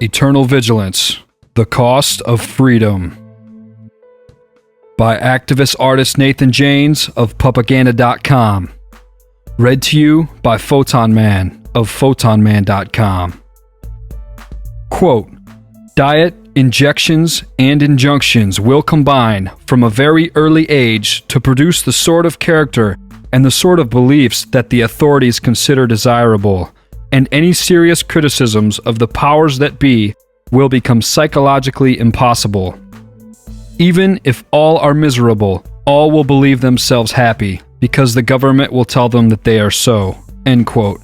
Eternal Vigilance: The Cost of Freedom. By activist artist Nathan Janes of Propaganda.com. Read to you by Photonman of Photonman.com. Quote, diet, injections, and injunctions will combine from a very early age to produce the sort of character and the sort of beliefs that the authorities consider desirable, and any serious criticisms of the powers that be will become psychologically impossible. Even if all are miserable, all will believe themselves happy, because the government will tell them that they are so. End quote.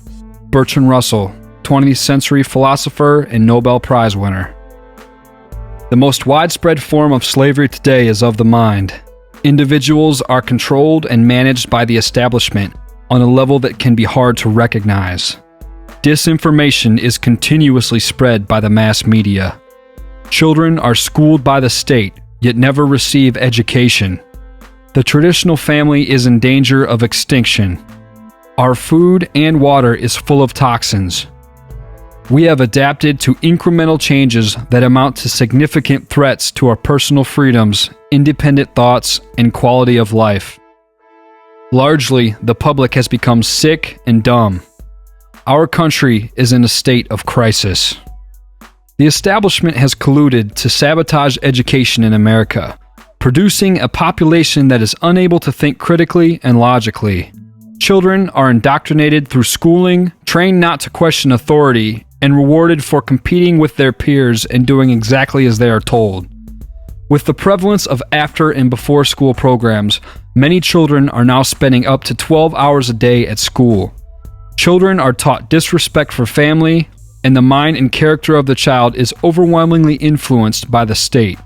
Bertrand Russell, 20th century philosopher and Nobel Prize winner. The most widespread form of slavery today is of the mind. Individuals are controlled and managed by the establishment on a level that can be hard to recognize. Disinformation is continuously spread by the mass media. Children are schooled by the state, yet never receive education. The traditional family is in danger of extinction. Our food and water is full of toxins. We have adapted to incremental changes that amount to significant threats to our personal freedoms, independent thoughts, and quality of life. Largely, the public has become sick and dumb. Our country is in a state of crisis. The establishment has colluded to sabotage education in America, producing a population that is unable to think critically and logically. Children are indoctrinated through schooling, trained not to question authority, and rewarded for competing with their peers and doing exactly as they are told. With the prevalence of after and before school programs, many children are now spending up to 12 hours a day at school. Children are taught disrespect for family, and the mind and character of the child is overwhelmingly influenced by the state.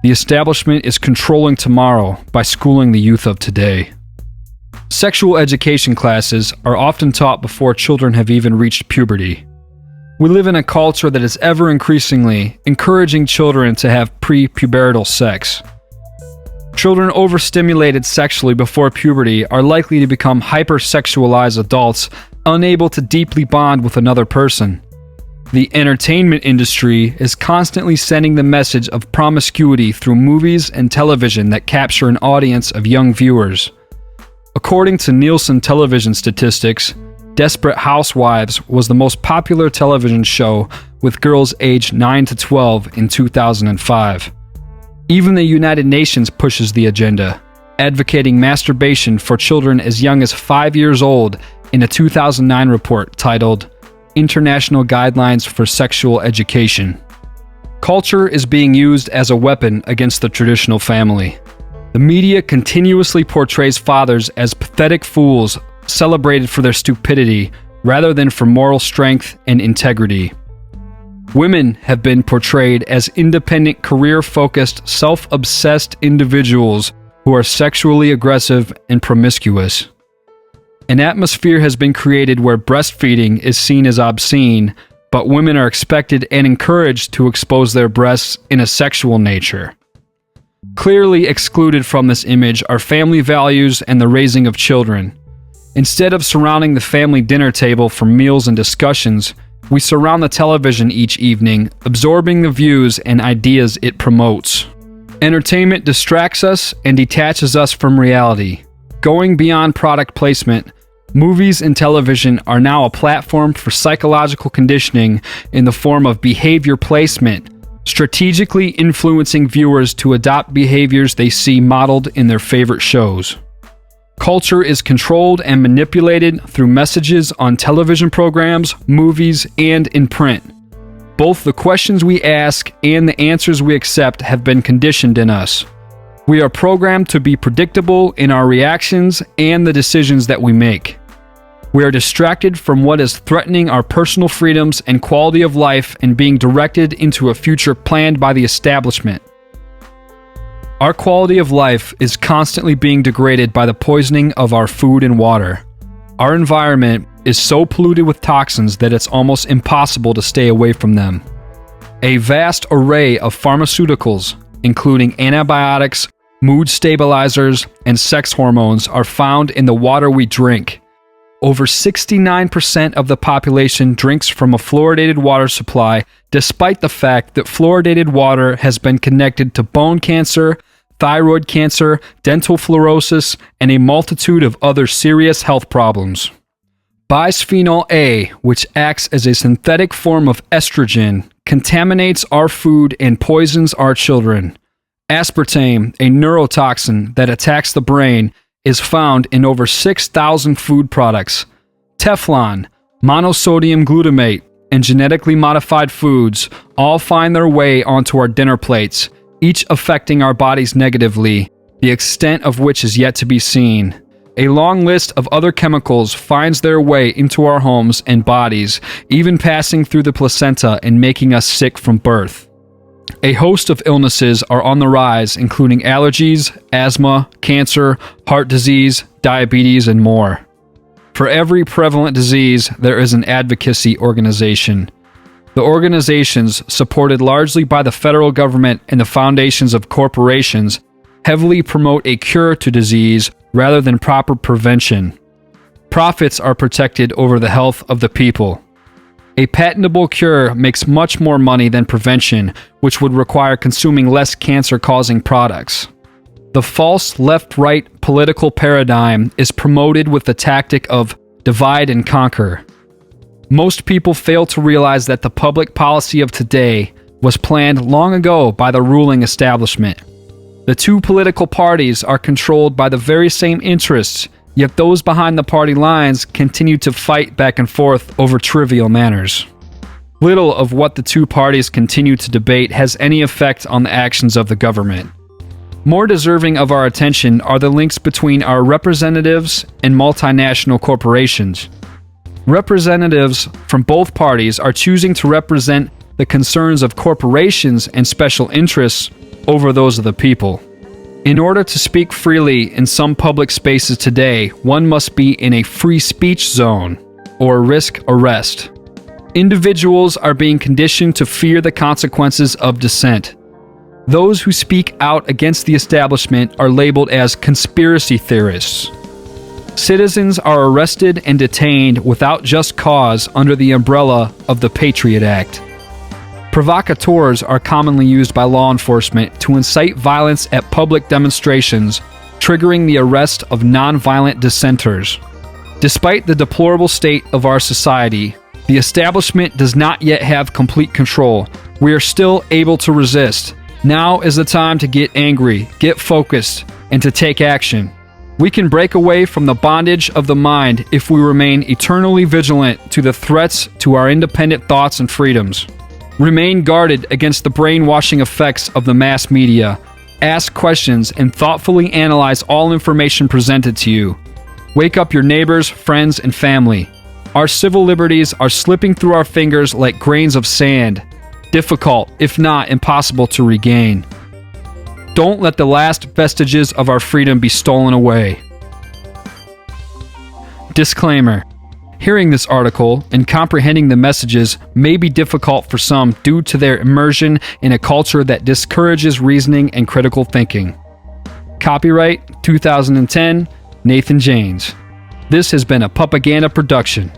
The establishment is controlling tomorrow by schooling the youth of today. Sexual education classes are often taught before children have even reached puberty. We live in a culture that is ever increasingly encouraging children to have pre-pubertal sex. Children overstimulated sexually before puberty are likely to become hypersexualized adults unable to deeply bond with another person. The entertainment industry is constantly sending the message of promiscuity through movies and television that capture an audience of young viewers. According to Nielsen television statistics, Desperate Housewives was the most popular television show with girls aged 9 to 12 in 2005. Even the United Nations pushes the agenda, advocating masturbation for children as young as 5 years old in a 2009 report titled International Guidelines for Sexual Education. Culture is being used as a weapon against the traditional family. The media continuously portrays fathers as pathetic fools celebrated for their stupidity rather than for moral strength and integrity. Women have been portrayed as independent, career-focused, self-obsessed individuals who are sexually aggressive and promiscuous. An atmosphere has been created where breastfeeding is seen as obscene, but women are expected and encouraged to expose their breasts in a sexual nature. Clearly excluded from this image are family values and the raising of children. Instead of surrounding the family dinner table for meals and discussions, we surround the television each evening, absorbing the views and ideas it promotes. Entertainment distracts us and detaches us from reality. Going beyond product placement, movies and television are now a platform for psychological conditioning in the form of behavior placement, strategically influencing viewers to adopt behaviors they see modeled in their favorite shows. Culture is controlled and manipulated through messages on television programs, movies, and in print. Both the questions we ask and the answers we accept have been conditioned in us. We are programmed to be predictable in our reactions and the decisions that we make. We are distracted from what is threatening our personal freedoms and quality of life and being directed into a future planned by the establishment. Our quality of life is constantly being degraded by the poisoning of our food and water. Our environment is so polluted with toxins that it's almost impossible to stay away from them. A vast array of pharmaceuticals, including antibiotics, mood stabilizers, and sex hormones, are found in the water we drink. Over 69% of the population drinks from a fluoridated water supply, despite the fact that fluoridated water has been connected to bone cancer, thyroid cancer, dental fluorosis, and a multitude of other serious health problems. Bisphenol A, which acts as a synthetic form of estrogen, contaminates our food and poisons our children. Aspartame, a neurotoxin that attacks the brain, is found in over 6,000 food products. Teflon, monosodium glutamate, and genetically modified foods all find their way onto our dinner plates, each affecting our bodies negatively, the extent of which is yet to be seen. A long list of other chemicals finds their way into our homes and bodies, even passing through the placenta and making us sick from birth. A host of illnesses are on the rise, including allergies, asthma, cancer, heart disease, diabetes, and more. For every prevalent disease, there is an advocacy organization. The organizations, supported largely by the federal government and the foundations of corporations, heavily promote a cure to disease rather than proper prevention. Profits are protected over the health of the people. A patentable cure makes much more money than prevention, which would require consuming less cancer-causing products. The false left-right political paradigm is promoted with the tactic of divide and conquer. Most people fail to realize that the public policy of today was planned long ago by the ruling establishment. The two political parties are controlled by the very same interests, yet those behind the party lines continue to fight back and forth over trivial matters. Little of what the two parties continue to debate has any effect on the actions of the government. More deserving of our attention are the links between our representatives and multinational corporations. Representatives from both parties are choosing to represent the concerns of corporations and special interests over those of the people. In order to speak freely in some public spaces today, one must be in a free speech zone or risk arrest. Individuals are being conditioned to fear the consequences of dissent. Those who speak out against the establishment are labeled as conspiracy theorists. Citizens are arrested and detained without just cause under the umbrella of the Patriot Act. Provocateurs are commonly used by law enforcement to incite violence at public demonstrations, triggering the arrest of nonviolent dissenters. Despite the deplorable state of our society, the establishment does not yet have complete control. We are still able to resist. Now is the time to get angry, get focused, and to take action. We can break away from the bondage of the mind if we remain eternally vigilant to the threats to our independent thoughts and freedoms. Remain guarded against the brainwashing effects of the mass media. Ask questions and thoughtfully analyze all information presented to you. Wake up your neighbors, friends, and family. Our civil liberties are slipping through our fingers like grains of sand, difficult, if not impossible, to regain. Don't let the last vestiges of our freedom be stolen away. Disclaimer. Hearing this article and comprehending the messages may be difficult for some due to their immersion in a culture that discourages reasoning and critical thinking. Copyright 2010, Nathan Janes. This has been a Propaganda production.